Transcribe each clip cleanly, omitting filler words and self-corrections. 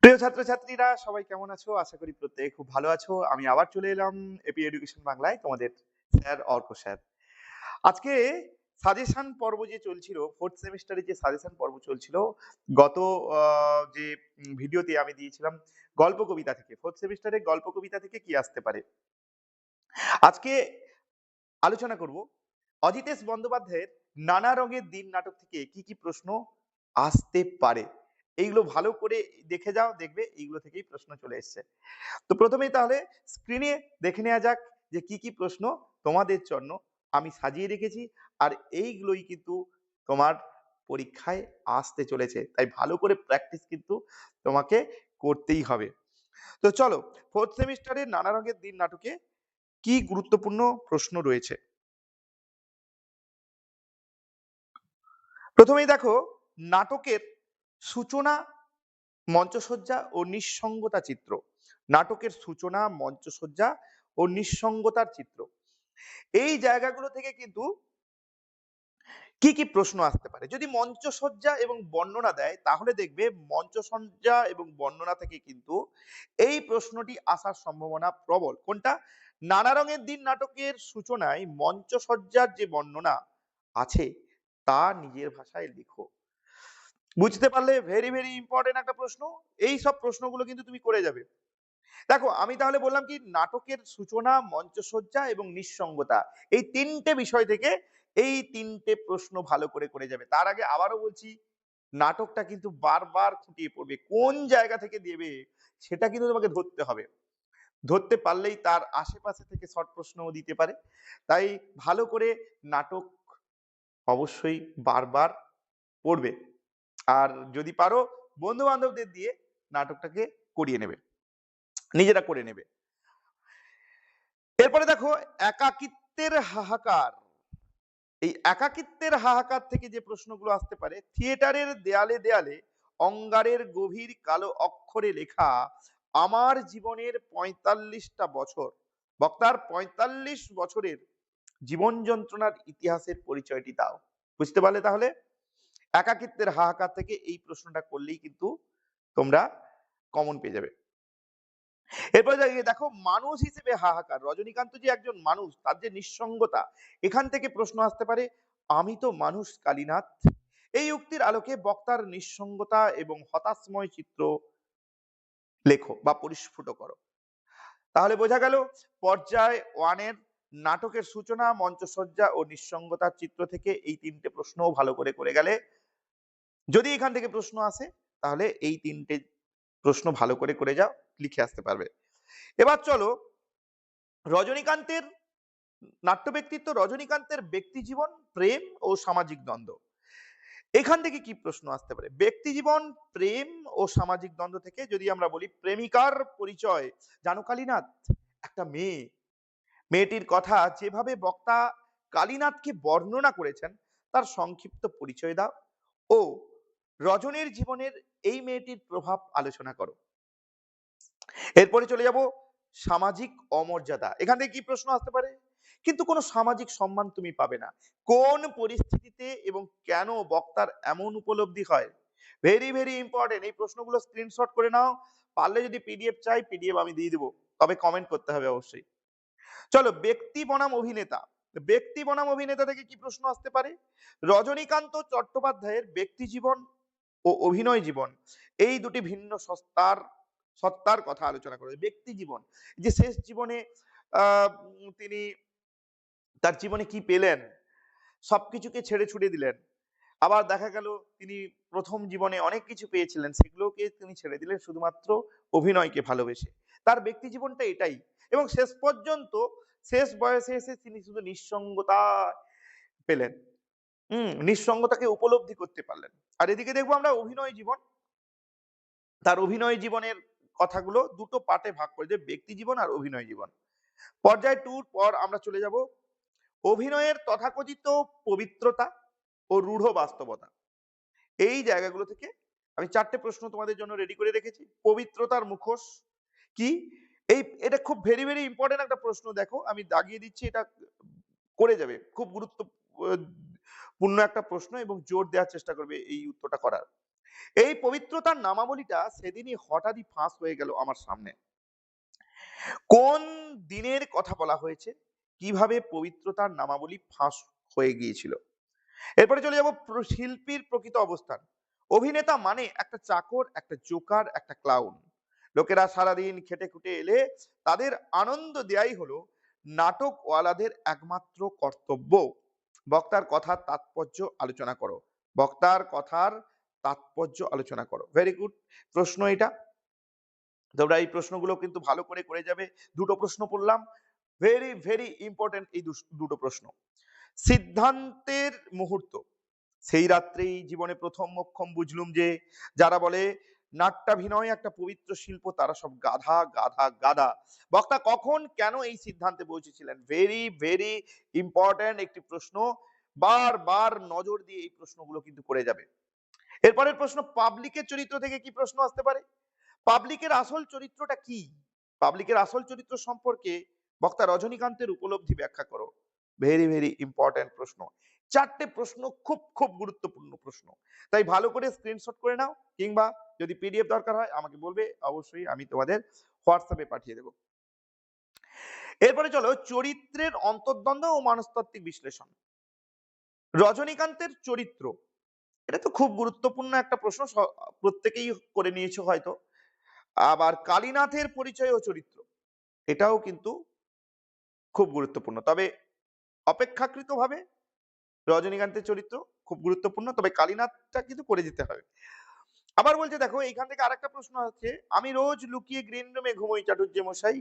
প্রিয় ছাত্রছাত্রীরা সবাই কেমন আছো? আশা করি প্রত্যেকে খুব ভালো আছো। আমি আবার চলে এলাম এপি এডুকেশন বাংলায়, তোমাদের স্যার অর্ক স্যার। আজকে সাজেশন পর্ব যে চলছিল, 4th সেমিস্টারে যে সাজেশন পর্ব চলছিল, গত যে ভিডিওতে আমি দিয়েছিলাম গল্প কবিতা থেকে, 4th সেমিস্টারে গল্প কবিতা থেকে কি আসতে পারে। আজকে আলোচনা করব অজিতেশ বন্দ্যোপাধ্যায়ের নানা রঙের দিন নাটক থেকে কি কি প্রশ্ন আসতে পারে। এইগুলো ভালো করে দেখে যাও, দেখবে এইগুলো থেকেই প্রশ্ন চলে এসছে। তো প্রথমেই তাহলে স্ক্রিনে দেখে নেওয়া যাক যে কি কি প্রশ্ন তোমাদের জন্য আমি সাজিয়ে রেখেছি, আর এইগুলোই কিন্তু তোমার পরীক্ষায় আসতে চলেছে, তাই ভালো করে প্র্যাকটিস কিন্তু তোমাকে করতেই হবে। তো চলো, 4th সেমিস্টারের নানা রঙের দিন নাটকে কি গুরুত্বপূর্ণ প্রশ্ন রয়েছে। প্রথমেই দেখো, নাটকের সূচনা, মঞ্চসজ্জা ও নিঃসঙ্গতা চিত্র। নাটকের সূচনা, মঞ্চসজ্জা ও নিঃসঙ্গতার চিত্র, এই জায়গাগুলো থেকে কিন্তু কি কি প্রশ্ন আসতে পারে। যদি মঞ্চসজ্জা এবং বর্ণনা দেয়, তাহলে দেখবে মঞ্চসজ্জা এবং বর্ণনা থেকে কিন্তু এই প্রশ্নটি আসার সম্ভাবনা প্রবল। কোনটা? নানা রঙের দিন নাটকের সূচনায় মঞ্চসজ্জার যে বর্ণনা আছে তা নিজের ভাষায় লেখো। বুঝতে পারলে? ভেরি ভেরি ইম্পর্টেন্ট একটা প্রশ্ন। এই সব প্রশ্নগুলো কিন্তু তুমি করে যাবে। দেখো, আমি তাহলে বললাম কি, নাটকের সূচনা, মঞ্চসজ্জা এবং নিঃসঙ্গতা, এই তিনটে বিষয় থেকে এই তিনটে প্রশ্ন ভালো করে করে যাবে। তার আগে আবারও বলছি, নাটকটা কিন্তু বারবার খুঁটিয়ে পড়বে, কোন জায়গা থেকে দেবে সেটা কিন্তু তোমাকে ধরতে হবে। ধরতে পারলেই তার আশেপাশে থেকে শর্ট প্রশ্নও দিতে পারে। তাই ভালো করে নাটক অবশ্যই বারবার পড়বে। আর যদি পারো, বন্ধু বান্ধবদের দিয়ে নাটকটাকে করিয়ে নেবে, নিজেরা করে নেবে। এরপরে দেখো, একাকিত্বের হাহাকার। এই একাকিত্বের হাহাকার থেকে যে প্রশ্নগুলো আসতে পারে, থিয়েটারের দেয়ালে দেয়ালে অঙ্গারের গভীর কালো অক্ষরে লেখা আমার জীবনের ৪৫টা বছর। বক্তার ৪৫ বছরের জীবন যন্ত্রণার ইতিহাসের পরিচয়টি দাও। বুঝতে পারলে? তাহলে একাকিত্বের হাহাকার থেকে এই প্রশ্নটা করলেই কিন্তু তোমরা কমন পেয়ে যাবে। এরপরে দেখো, মানুষ হিসেবে হাহাকার। রজনীকান্ত যে একজন মানুষ, তার যে নিঃসঙ্গতা, এখান থেকে প্রশ্ন আসতে পারে, আমি তো মানুষ কালীনাথ। এই উক্তির আলোকে বক্তার নিঃসঙ্গতা এবং হতাশময় চিত্র লেখো বা পরিস্ফুট করো। তাহলে বোঝা গেল, পর্যায় ওয়ানের নাটকের সূচনা, মঞ্চসজ্জা ও নিঃসঙ্গতার চিত্র থেকে এই তিনটে প্রশ্নও ভালো করে করে গেলে, যদি এখান থেকে প্রশ্ন আসে তাহলে এই তিনটে প্রশ্ন ভালো করে করে যাও, লিখে আসতে পারবে। এবার চলো, রজনীকান্তের নাট্য ব্যক্তিত্ব, রজনীকান্তের ব্যক্তি জীবন, প্রেম ও সামাজিক দ্বন্দ্ব। এখান থেকে কি প্রশ্ন আসতে পারে? ব্যক্তি জীবন, প্রেম ও সামাজিক দ্বন্দ্ব থেকে যদি আমরা বলি, প্রেমিকার পরিচয়। জানো কালীনাথ, একটা মেয়ে, মেয়েটির কথা যেভাবে বক্তা কালীনাথকে বর্ণনা করেছেন তার সংক্ষিপ্ত পরিচয় দাও ও রজনীর জীবনের এই মেয়েটির প্রভাব আলোচনা করো। এরপরে চলে যাব সামাজিক অমর্যাদা। এখান থেকে কি প্রশ্ন আসতে পারে? কিন্তু কোনো সামাজিক সম্মান তুমি পাবে না। কোন পরিস্থিতিতে এবং কেন বক্তার এমন উপলব্ধি হয়? Very very important. এই প্রশ্নগুলো স্ক্রিনশট করে নাও। পারলে যদি পিডিএফ চাই, পিডিএফ আমি দিয়ে দেবো, তবে কমেন্ট করতে হবে অবশ্যই। চলো, ব্যক্তি বনাম অভিনেতা। ব্যক্তি বনাম অভিনেতা থেকে কি প্রশ্ন আসতে পারে? রজনীকান্ত চট্টোপাধ্যায়ের ব্যক্তি জীবন ও অভিনয় জীবন, এই দুটি ভিন্ন সত্তার কথা আলোচনা করে। ব্যক্তি জীবন, যে শেষ জীবনে তিনি তার জীবনে কি পেলেন, সবকিছুকে ছেড়ে ছুড়ে দিলেন। আবার দেখা গেল তিনি প্রথম জীবনে অনেক কিছু পেয়েছিলেন, সেগুলোকে তিনি ছেড়ে দিলেন শুধুমাত্র অভিনয়কে ভালোবেসে। তার ব্যক্তি জীবনটা এটাই। এবং শেষ পর্যন্ত, শেষ বয়সে এসে তিনি শুধু নিঃসঙ্গতা পেলেন। নিঃসঙ্গতাকে উপলব্ধি করতে পারলেন। আর এদিকে দেখবো আমরা অভিনয় জীবন। তার অভিনয় জীবনের কথাগুলো দুটো পার্টে ভাগ করে, যে ব্যক্তি জীবন আর অভিনয় জীবন। পর্যায় 2 পর আমরা চলে যাব অভিনয়ের তথাকথিত পবিত্রতা ও রূঢ় বাস্তবতা। এই জায়গাগুলো থেকে আমি 4টে প্রশ্ন তোমাদের জন্য রেডি করে রেখেছি। পবিত্রতার মুখোশ কি? এটা খুব ভেরি ভেরি ইম্পর্টেন্ট একটা প্রশ্ন। দেখো, আমি দাগিয়ে দিচ্ছি, এটা করে যাবে, খুব গুরুত্বপূর্ণ একটা প্রশ্ন এবং জোর দেওয়ার চেষ্টা করবে এই উত্তরটা করার। এই পবিত্রতার নামাবলীটা সেদিনই হঠাৎই ফাঁস হয়ে গেল আমার সামনে। কোন দিনের কথা বলা হয়েছে? কিভাবে পবিত্রতার নামাবলী ফাঁস হয়ে গিয়েছিল? এরপরে চলে যাব শিল্পীর প্রকৃত অবস্থান। অভিনেতা মানে একটা চাকর, একটা জোকার, একটা ক্লাউন। লোকেরা সারাদিন খেটে খুটে এলে তাদের আনন্দ দেয়াই হলো নাটকওয়ালাদের একমাত্র কর্তব্য। বক্তার কথার তাৎপর্য আলোচনা করো। বক্তার কথার তাৎপর্য আলোচনা করো। ভেরি গুড প্রশ্ন এটা। তোমরা এই প্রশ্নগুলো কিন্তু ভালো করে করে যাবে। দুটো প্রশ্ন পড়লাম, ভেরি ভেরি ইম্পর্টেন্ট এই দুটো প্রশ্ন। সিদ্ধান্তের মুহূর্ত। সেই রাত্রেই জীবনে প্রথম মোক্ষম বুঝলুম যে যারা বলে নাট্যাভিনয় একটা পবিত্র শিল্প তারা সব গাধা গাধা গাধা। বক্তা কখন কেন এই সিদ্ধান্তে পৌঁছেছিলেন? ভেরি ভেরি ইম্পর্টেন্ট একটি প্রশ্ন। বারবার নজর দিয়ে এই প্রশ্নগুলো কিন্তু করে যাবে। এরপরের প্রশ্ন, পাবলিকের চরিত্র থেকে কি প্রশ্ন আসতে পারে? পাবলিকের আসল চরিত্রটা কি? পাবলিকের আসল চরিত্র সম্পর্কে বক্তা রজনীকান্তের উপলব্ধি ব্যাখ্যা করো। ভেরি ভেরি ইম্পর্টেন্ট প্রশ্ন। চারটে প্রশ্ন খুব খুব গুরুত্বপূর্ণ প্রশ্ন। তাই ভালো করে স্ক্রিনশট করে নাও, কিংবা যদি পিডিএফ দরকার হয় আমাকে বলবে, অবশ্যই আমি তোমাদের হোয়াটসঅ্যাপে পাঠিয়ে দেবো। এরপরে চলো চরিত্রের অন্তর্দ্বন্দ্ব ও মনস্তাত্ত্বিক বিশ্লেষণ। রজনীকান্তের চরিত্র, এটা তো খুব গুরুত্বপূর্ণ একটা প্রশ্ন, প্রত্যেকেই করে নিয়েছো হয়তো। আবার কালীনাথের পরিচয় ও চরিত্র, এটাও কিন্তু খুব গুরুত্বপূর্ণ। তবে অপেক্ষাকৃতভাবে রজনীকান্তের চরিত্র খুব গুরুত্বপূর্ণ, তবে কালীনাথটা কিন্তু করে যেতে হবে। আবার বলছে দেখো এইখান থেকে আরেকটা প্রশ্ন আছে, আমি রোজ লুকিয়ে গ্রিন রুমে ঘুমোই চাটুর্যে মশাই,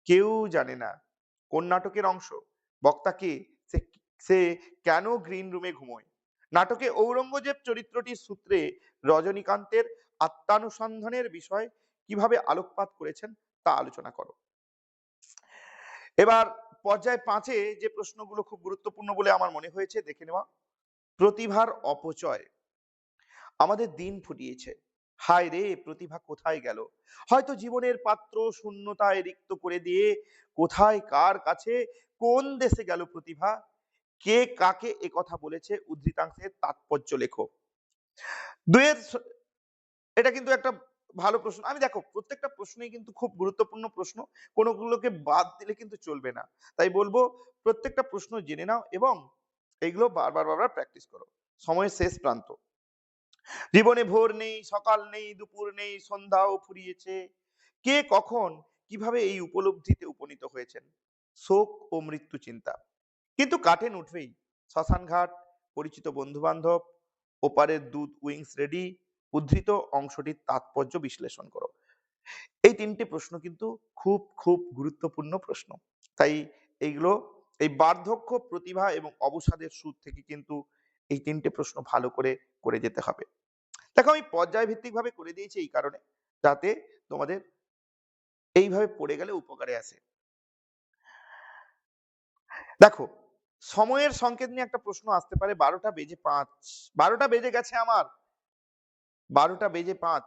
কেউ জানে না। কোন নাটকের অংশ? বক্তা কে? সে সে কেন গ্রিন রুমে ঘুমোয়? নাটকে ঔরঙ্গজেব চরিত্রটির সূত্রে রজনীকান্তের আত্মানুসন্ধানের বিষয় কিভাবে আলোকপাত করেছেন তা আলোচনা করো। এবার পর্যায় 5-এ যে প্রশ্নগুলো খুব গুরুত্বপূর্ণ বলে আমার মনে হয়েছে দেখে নেওয়া। প্রতিভার অপচয়। আমাদের দিন ফুরিয়েছে, হায় রে প্রতিভা কোথায় গেল? হয়তো জীবনের পাত্র শূন্যতায় রিক্ত করে দিয়ে কোথায় কার কাছে কোন দেশে গেল প্রতিভা? কে কাকে এ কথা বলেছে? উদ্ধৃতাংশের তাৎপর্য লেখো। দুয়ের এটা কিন্তু একটা ভালো প্রশ্ন। আমি দেখো প্রত্যেকটা প্রশ্নই কিন্তু খুব গুরুত্বপূর্ণ প্রশ্ন, কোনগুলোকে বাদ দিলে কিন্তু চলবে না। তাই বলবো প্রত্যেকটা প্রশ্ন জেনে নাও এবং এইগুলো বারবার বারবার প্র্যাকটিস করো। সময়ের শেষ প্রান্ত। জীবনে ভোর নেই, সকাল নেই, দুপুর নেই, সন্ধ্যাও ফুরিয়েছে। কে কখন কিভাবে এই উপলব্ধিতে উপনীত হয়েছেন? শোক ও মৃত্যু চিন্তা, কিন্তু কাটেন উঠবেই। শ্মশানঘাট, পরিচিত বন্ধু বান্ধব, ওপারের দুধ উইংস রেডি, উদ্ধৃত অংশটির তাৎপর্য বিশ্লেষণ করো। এই তিনটে প্রশ্ন কিন্তু খুব খুব গুরুত্বপূর্ণ প্রশ্ন। তাই এইগুলো, এই বার্ধক্য, প্রতিভা এবং অবসাদের সুদ থেকে কিন্তু এই তিনটে প্রশ্ন ভালো করে করে যেতে হবে। দেখো আমি পর্যায় ভিত্তিক ভাবে করে দিয়েছি এই কারণে, যাতে তোমাদের এইভাবে পড়ে গেলে উপকারে আসে। দেখো সময়ের সংকেত নিয়ে একটা প্রশ্ন আসতে পারে, 12টা বেজে 5, 12টা বেজে গেছে আমার, 12টা বেজে 5,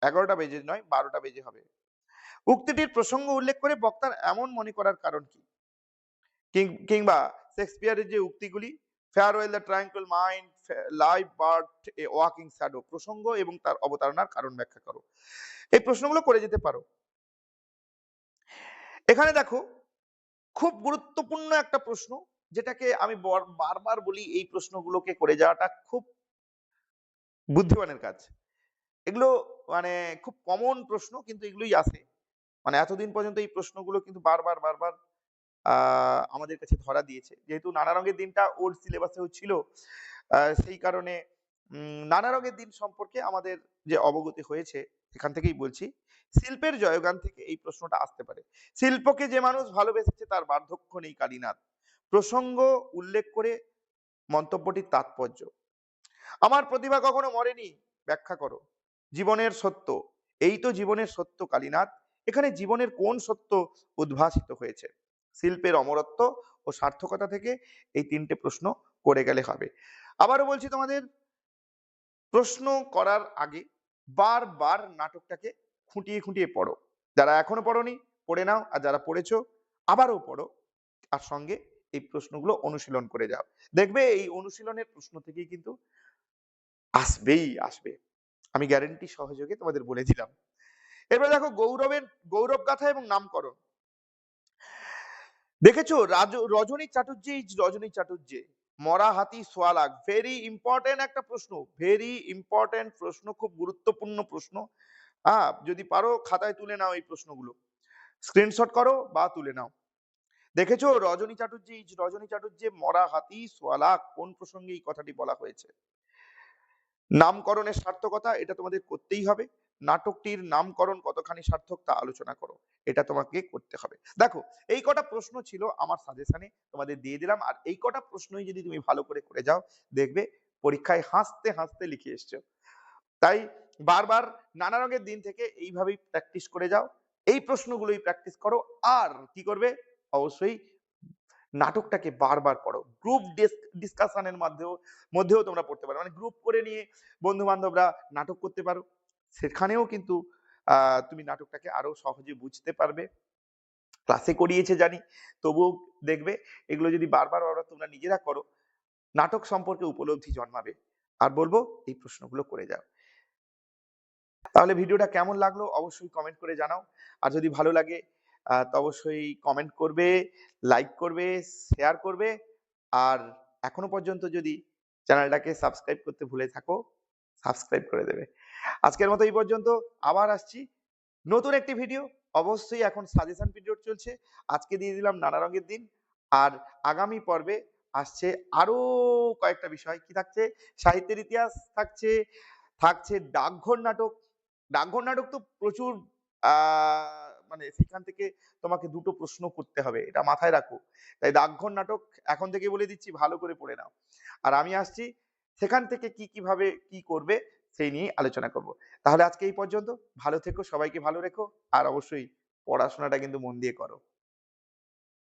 11টা বেজে নয়, 12টা বেজে হবে। উক্তিটির প্রসঙ্গ উল্লেখ করে বক্তার এমন মনে করার কারণ কি? কিংবা শেক্সপিয়ারের যে উক্তিগুলি, farewell the tranquil mind, life but a walking shadow, প্রসঙ্গ এবং তার অবতারণার কারণ ব্যাখ্যা করো। এই প্রশ্নগুলো করে যেতে পারো। এখানে দেখো খুব গুরুত্বপূর্ণ একটা প্রশ্ন, যেটাকে আমি বারবার বলি, এই প্রশ্নগুলোকে করে যাওয়াটা খুব বুদ্ধিমানের কাজ। এগুলো মানে খুব কমন প্রশ্ন, কিন্তু এগুলোই আসে। মানে এতদিন পর্যন্ত এই প্রশ্নগুলো কিন্তু বারবার বারবার আমাদের কাছে ধরা দিয়েছে। যেহেতু নানা রঙের দিনটা ওল্ড সিলেবাসেও ছিল, সেই কারণে নানা রঙের দিন সম্পর্কে আমাদের যে অবগতি হয়েছে সেখান থেকেই বলছি। শিল্পের জয়গান থেকে এই প্রশ্নটা আসতে পারে। শিল্পকে যে মানুষ ভালোবেসেছে তার বার্ধক্য নেই কালীনাথ। প্রসঙ্গ উল্লেখ করে মন্তব্যটির তাৎপর্য। আমার প্রতিভা কখনো মরেনি, ব্যাখ্যা করো। জীবনের সত্য, এই তো জীবনের সত্য কালীনাথ। এখানে জীবনের কোন সত্য উদ্ভাসিত হয়েছে? শিল্পের অমরত্ব ও সার্থকতা থেকে এই তিনটে প্রশ্ন করে গেলে হবে। আবারও বলছি তোমাদের, প্রশ্ন করার আগে বারবার নাটকটাকে খুঁটিয়ে খুঁটিয়ে পড়ো। যারা এখনো পড়োনি পড়ে নাও, আর যারা পড়েছো আবারও পড়ো, আর সঙ্গে এই প্রশ্নগুলো অনুশীলন করে যাও। দেখবে এই অনুশীলনের প্রশ্ন থেকেই কিন্তু আসবেই আসবে। আমি গ্যারান্টি সহযোগে তোমাদের বলে দিলাম। এবার দেখো গৌরব গাথা এবং নামকরণ। দেখেছো রজনী চাটুর্যে ইজ রজনী চাটুর্যে, মরা হাতি সোয়ালাগ, ভেরি ইম্পর্টেন্ট একটা প্রশ্ন, ভেরি ইম্পর্টেন্ট প্রশ্ন, খুব গুরুত্বপূর্ণ প্রশ্ন। যদি পারো খাতায় তুলে নাও এই প্রশ্নগুলো, স্ক্রিনশট করো বা তুলে নাও। দেখেছো রজনী চাটুর্যে ইজ রজনী চাটুর্যে, মরা হাতি সোয়ালাগ, কোন প্রসঙ্গে এই কথাটি বলা হয়েছে? নামকরণের সার্থকতা, এটা তোমাদের করতেই হবে। নাটকটির নামকরণ কতখানি সার্থক তা আলোচনা করো, এটা তোমাকে করতে হবে। দেখো, এই কটা প্রশ্ন ছিল আমার সাজেশনে, তোমাদের দিয়ে দিলাম। আর এই কটা প্রশ্নই যদি তুমি ভালো করে করে যাও, দেখবে পরীক্ষায় হাসতে হাসতে লিখে এসছো। তাই বারবার নানা রঙের দিন থেকে এইভাবেই প্র্যাকটিস করে যাও, এই প্রশ্নগুলোই প্র্যাকটিস করো। আর কি করবে, অবশ্যই নাটকটাকে বারবার পড়ো। গ্রুপ ডিসকাশনের মধ্যেও তোমরা পড়তে পারো, মানে গ্রুপ করে নিয়ে বন্ধু বান্ধবরা নাটক করতে পারো, সেখানেও কিন্তু তুমি নাটকটাকে আরো সহজে বুঝতে পারবে। ক্লাসে করিয়েছে জানি, তবুও দেখবে এগুলো যদি বারবার বারবার তোমরা নিজেরা করো, নাটক সম্পর্কে উপলব্ধি জন্মাবে। আর বলবো এই প্রশ্নগুলো করে যাও। তাহলে ভিডিওটা কেমন লাগলো অবশ্যই কমেন্ট করে জানাও। আর যদি ভালো লাগে তো অবশ্যই কমেন্ট করবে, লাইক করবে, শেয়ার করবে। আর এখনো পর্যন্ত যদি চ্যানেলটাকে সাবস্ক্রাইব করতে ভুলে থাকো, সাবস্ক্রাইব করে দেবে। আজকের মতো এই পর্যন্ত, আবার আসছি নতুন একটি ভিডিও। অবশ্যই এখন সাজেশন পিরিয়ড চলছে, আজকে দিয়ে দিলাম নানা রঙের দিন। আর আগামী পর্বে আসছে আরো কয়েকটা বিষয়, কি থাকছে, সাহিত্যের ইতিহাস থাকছে, থাকছে ডাকঘর নাটক। ডাকঘর নাটক তো প্রচুর, মানে সেখান থেকে তোমাকে দুটো প্রশ্ন করতে হবে, এটা মাথায় রাখো। তাই ডাকঘর নাটক এখন থেকে বলে দিচ্ছি, ভালো করে পড়ে নাও। আর আমি আসছি, সেখান থেকে কিভাবে কি করবে সেই নিয়ে আলোচনা করব। তাহলে আজকে এই পর্যন্ত, ভালো থেকো, সবাইকে ভালো রেখো। আর অবশ্যই পড়াশোনাটা কিন্তু মন দিয়ে করো।